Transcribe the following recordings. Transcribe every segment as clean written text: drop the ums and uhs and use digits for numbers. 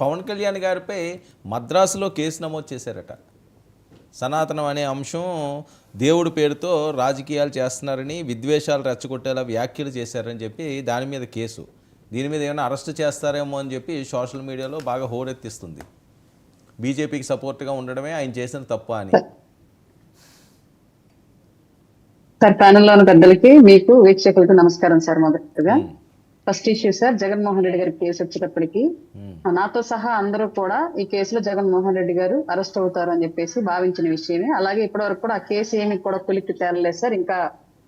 పవన్ కళ్యాణ్ గారిపై మద్రాసులో కేసు నమోదు చేశారట. సనాతనం అనే అంశం దేవుడి పేరుతో రాజకీయాలు చేస్తున్నారని, విద్వేషాలు రెచ్చగొట్టేలా వ్యాఖ్యలు చేశారని చెప్పి దాని మీద కేసు. దీని మీద ఏమైనా అరెస్ట్ చేస్తారేమో అని చెప్పి సోషల్ మీడియాలో బాగా హోరెత్తిస్తుంది. బీజేపీకి సపోర్ట్గా ఉండడమే ఆయన చేసిన తప్ప అని. సార్, ప్యానెల్లోని పెద్దలకి, మీకు వీక్షకులకు నమస్కారం సార్. మొదటగా first issue sir, Jaganmohan Reddy గారి కేసు వచ్చేటప్పటికి నాతో సహా అందరూ కూడా ఈ కేసులో జగన్మోహన్ రెడ్డి గారు అరెస్ట్ అవుతారు అని చెప్పేసి భావించిన విషయమే. అలాగే ఇప్పటి వరకు కూడా ఆ కేసు ఏమి కూడా కొలిక్కి తేలలేదు సార్. ఇంకా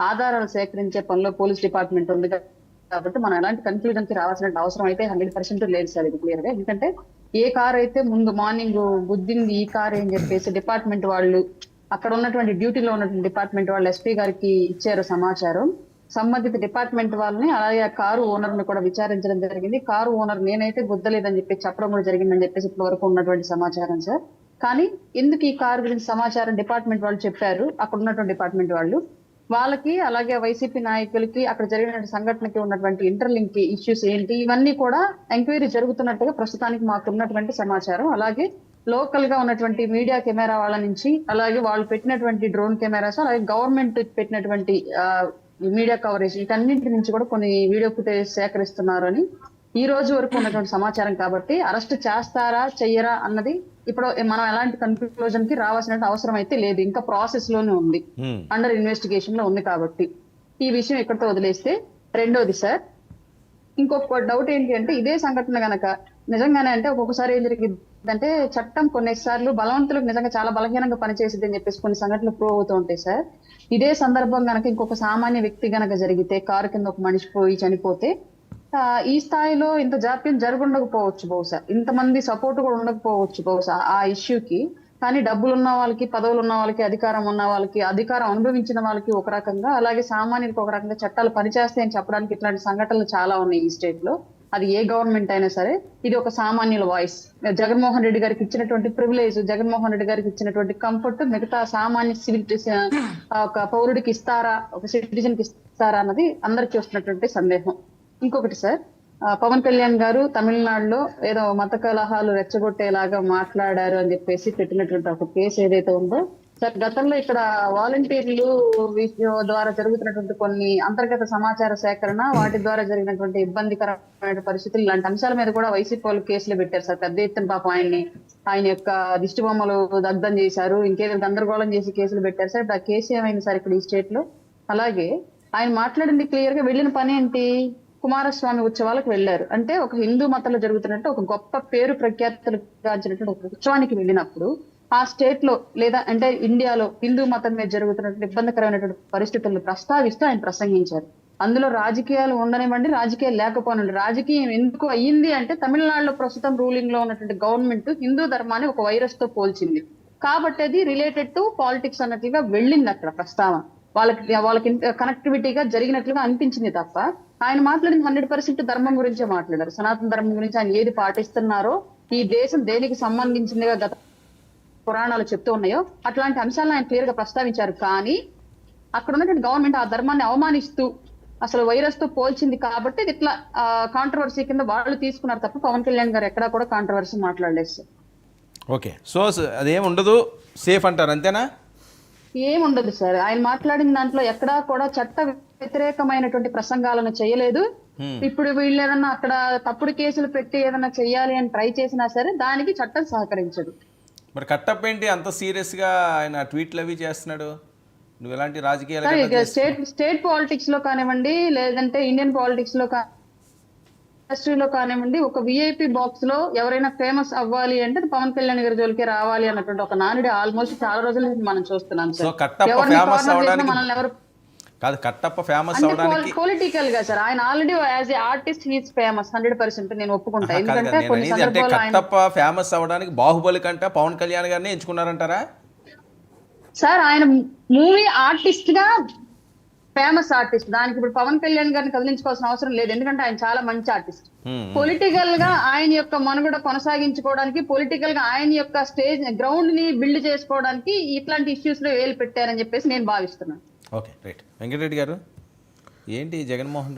ఆధారాలు సేకరించే పనిలో పోలీస్ డిపార్ట్మెంట్ ఉంది కాబట్టి మనం ఎలాంటి కన్క్లూజన్ కి రావాల్సిన అవసరం అయితే 100% లేదు సార్. ఇది క్లియర్ గా, ఎందుకంటే ఏ కార్ అయితే ముందు మార్నింగ్ గుద్దింది ఈ కార్ అని చెప్పేసి డిపార్ట్మెంట్ వాళ్ళు, అక్కడ ఉన్నటువంటి డ్యూటీలో ఉన్నటువంటి డిపార్ట్మెంట్ వాళ్ళు ఎస్పీ గారికి ఇచ్చారు సమాచారం. సంబంధిత డిపార్ట్మెంట్ వాళ్ళని, అలాగే ఆ కారు ఓనర్ ని కూడా విచారించడం జరిగింది. కారు ఓనర్ నేనైతే గుద్దలేదని చెప్పి చెప్పడం కూడా జరిగిందని చెప్పేసి ఇప్పటి వరకు ఉన్నటువంటి సమాచారం సార్. కానీ ఎందుకు ఈ కారు గురించి సమాచారం డిపార్ట్మెంట్ వాళ్ళు చెప్పారు, అక్కడ ఉన్నటువంటి డిపార్ట్మెంట్ వాళ్ళకి, అలాగే వైసీపీ నాయకులకి అక్కడ జరిగిన సంఘటనకి ఉన్నటువంటి ఇంటర్లింక్ ఇష్యూస్ ఏంటి, ఇవన్నీ కూడా ఎంక్వైరీ జరుగుతున్నట్టుగా ప్రస్తుతానికి మాకు ఉన్నటువంటి సమాచారం. అలాగే లోకల్ గా ఉన్నటువంటి మీడియా కెమెరా వాళ్ళ నుంచి, అలాగే వాళ్ళు పెట్టినటువంటి డ్రోన్ కెమెరాస్, అలాగే గవర్నమెంట్ పెట్టినటువంటి మీడియా కవరేజ్, వీటన్నింటి నుంచి కూడా కొన్ని వీడియో ఫుటేజ్ సేకరిస్తున్నారు అని ఈ రోజు వరకు ఉన్నటువంటి సమాచారం. కాబట్టి అరెస్ట్ చేస్తారా చెయ్యరా అన్నది ఇప్పుడు మనం ఎలాంటి కన్క్లూజన్ కి రావాల్సిన అవసరం అయితే లేదు. ఇంకా ప్రాసెస్ లోనే ఉంది, అండర్ ఇన్వెస్టిగేషన్ లో ఉంది. కాబట్టి ఈ విషయం ఇక్కడితో వదిలేస్తే, రెండోది సార్, ఇంకొక డౌట్ ఏంటి అంటే, ఇదే సంఘటన గనక నిజంగానే అంటే ఒక్కొక్కసారి ఏం జరిగింది అంటే, చట్టం కొన్నిసార్లు బలవంతులకు నిజంగా చాలా బలహీనంగా పనిచేసింది అని చెప్పేసి కొన్ని సంఘటనలు ప్రూవ్ అవుతూ ఉంటాయి సార్. ఇదే సందర్భం గనక ఇంకొక సామాన్య వ్యక్తి గనక జరిగితే, కారు కింద ఒక మనిషి పోయి చనిపోతే, ఈ స్థాయిలో ఇంత జాప్యం జరుగుండకపోవచ్చు బహుశా, ఇంతమంది సపోర్ట్ కూడా ఉండకపోవచ్చు బహుశా ఆ ఇష్యూకి. కానీ డబ్బులు ఉన్న వాళ్ళకి, పదవులు ఉన్న వాళ్ళకి, అధికారం ఉన్న వాళ్ళకి, అధికారం అనుభవించిన వాళ్ళకి ఒక రకంగా, అలాగే సామాన్యులకు ఒక రకంగా చట్టాలు పనిచేస్తాయని చెప్పడానికి ఇట్లాంటి సంఘటనలు చాలా ఉన్నాయి ఈ స్టేట్ లో. అది ఏ గవర్నమెంట్ అయినా సరే, ఇది ఒక సామాన్యుల వాయిస్. జగన్మోహన్ రెడ్డి గారికి ఇచ్చినటువంటి ప్రివిలేజ్, జగన్మోహన్ రెడ్డి గారికి ఇచ్చినటువంటి కంఫర్ట్ మిగతా సామాన్య సివిల్ ఒక పౌరుడికి ఇస్తారా, ఒక సిటిజన్ కి ఇస్తారా అన్నది అందరికి వస్తున్నటువంటి సందేహం. ఇంకొకటి సార్, పవన్ కళ్యాణ్ గారు తమిళనాడులో ఏదో మత కలహాలు రెచ్చగొట్టేలాగా మాట్లాడారు అని చెప్పేసి పెట్టినటువంటి ఒక కేసు ఏదైతే ఉందో సార్, గతంలో ఇక్కడ వాలంటీర్లు ద్వారా జరుగుతున్నటువంటి కొన్ని అంతర్గత సమాచార సేకరణ, వాటి ద్వారా జరిగినటువంటి ఇబ్బందికరమైన పరిస్థితులు, ఇలాంటి అంశాల మీద కూడా వైసీపీ వాళ్ళు కేసులు పెట్టారు సార్. పెద్ద ఎత్తున పాపం ఆయన యొక్క దిష్టి బొమ్మలు దగ్ధం చేశారు, ఇంకేదో గందరగోళం చేసి కేసులు పెట్టారు సార్. ఆ కేసు ఏమైంది సార్ ఇక్కడ ఈ స్టేట్ లో? అలాగే ఆయన మాట్లాడింది క్లియర్ గా, వెళ్ళిన పని ఏంటి, కుమారస్వామి ఉత్సవాలకు వెళ్లారు. అంటే ఒక హిందూ మతంలో జరుగుతున్నట్టు ఒక గొప్ప పేరు ప్రఖ్యాతులు గాంచినటువంటి ఒక ఉత్సవానికి వెళ్ళినప్పుడు, ఆ స్టేట్ లో లేదా అంటే ఇండియాలో హిందూ మతం మీద జరుగుతున్నటువంటి ఇబ్బందికరమైనటువంటి పరిస్థితులను ప్రస్తావిస్తూ ఆయన ప్రసంగించారు. అందులో రాజకీయాలు ఉండనివ్వండి, రాజకీయాలు లేకపోనండి, రాజకీయం ఎందుకు అయ్యింది అంటే, తమిళనాడులో ప్రస్తుతం రూలింగ్ లో ఉన్నటువంటి గవర్నమెంట్ హిందూ ధర్మాన్ని ఒక వైరస్ తో పోల్చింది కాబట్టి అది రిలేటెడ్ టు పాలిటిక్స్ అన్నట్లుగా వెళ్ళింది అక్కడ ప్రస్తావన. వాళ్ళకి కనెక్టివిటీగా జరిగినట్లుగా అనిపించింది తప్ప, ఆయన మాట్లాడింది 100% ధర్మం గురించే మాట్లాడారు. సనాతన ధర్మం గురించి ఆయన ఏది పాటిస్తున్నారో, ఈ దేశం దేనికి సంబంధించిందిగా గత పురాణాలు చెప్తూ ఉన్నాయో అట్లాంటి అంశాలను ఆయన క్లియర్ గా ప్రస్తావించారు. కానీ అక్కడ ఉన్నటువంటి గవర్నమెంట్ ఆ ధర్మాన్ని అవమానిస్తూ అసలు వైరస్ తో పోల్చింది కాబట్టి ఇది ఇట్లా కాంట్రవర్సీ కింద వాళ్ళు తీసుకున్నారు తప్ప, పవన్ కళ్యాణ్ గారు ఎక్కడా కూడా కాంట్రవర్సీ మాట్లాడలేదు సార్. ఓకే, సో అదేం ఉండదు, సేఫ్ అంటారు, అంతేనా? ఏముండదు సార్, ఆయన మాట్లాడిన దాంట్లో ఎక్కడా కూడా చట్ట వ్యతిరేకమైనటువంటి ప్రసంగాలను చేయలేదు. ఇప్పుడు వీళ్ళు ఏదన్నా అక్కడ తప్పుడు కేసులు పెట్టి ఏదన్నా చెయ్యాలి అని ట్రై చేసినా సరే దానికి చట్టం సహకరించదు. మరి కట్టప్ ఏంటి అంత సీరియస్ గా ఆయన ట్వీట్లు అవి చేస్తున్నాడు? నువ్వు ఎలాంటి రాజకీయాలు స్టేట్ పాలిటిక్స్ లో కానివ్వండి, లేదంటే ఇండియన్ పాలిటిక్స్ లో ఇండస్ట్రీలో కానివ్వండి, ఒక విఐపి బాక్స్ లో ఎవరైనా ఫేమస్ అవ్వాలి అంటే పవన్ కళ్యాణ్ గారి జోలికి రావాలి అన్నటువంటి ఒక నానుడి ఆల్మోస్ట్ చాలా రోజుల నుంచి మనం చూస్తున్నాం సార్. మనల్ని ఎవరు కాదు, కట్టప్ప ఫేమస్ అవడానికి పొలిటికల్ గా సార్, ఆయన already as a artist he's famous 100%. నేను ఒప్పుకుంటా. ఎందుకంటే కొన్ని సందర్భాల్లో కట్టప్ప ఫేమస్ అవడానికి బాహుబలి కంటే పవన్ కళ్యాణ్ గారిని ఎంచుకున్నారంటారా సార్? ఆయన మూవీ ఆర్టిస్ట్ గా ఫేమస్ ఆర్టిస్ట్, దానికి ఇప్పుడు పవన్ కళ్యాణ్ గారిని కదిలించుకోవాల్సిన అవసరం లేదు, ఎందుకంటే ఆయన చాలా మంచి ఆర్టిస్ట్. పొలిటికల్ గా ఆయన యొక్క మనుగడ కొనసాగించుకోవడానికి, పొలిటికల్ గా ఆయన యొక్క స్టేజ్ గ్రౌండ్ ని బిల్డ్ చేసుకోవడానికి ఇట్లాంటి ఇష్యూస్ లో వేలు పెట్టారని చెప్పేసి నేను భావిస్తున్నాను. Okay, right. వెంకటరెడ్డి గారు, ఏంటి జగన్మోహన్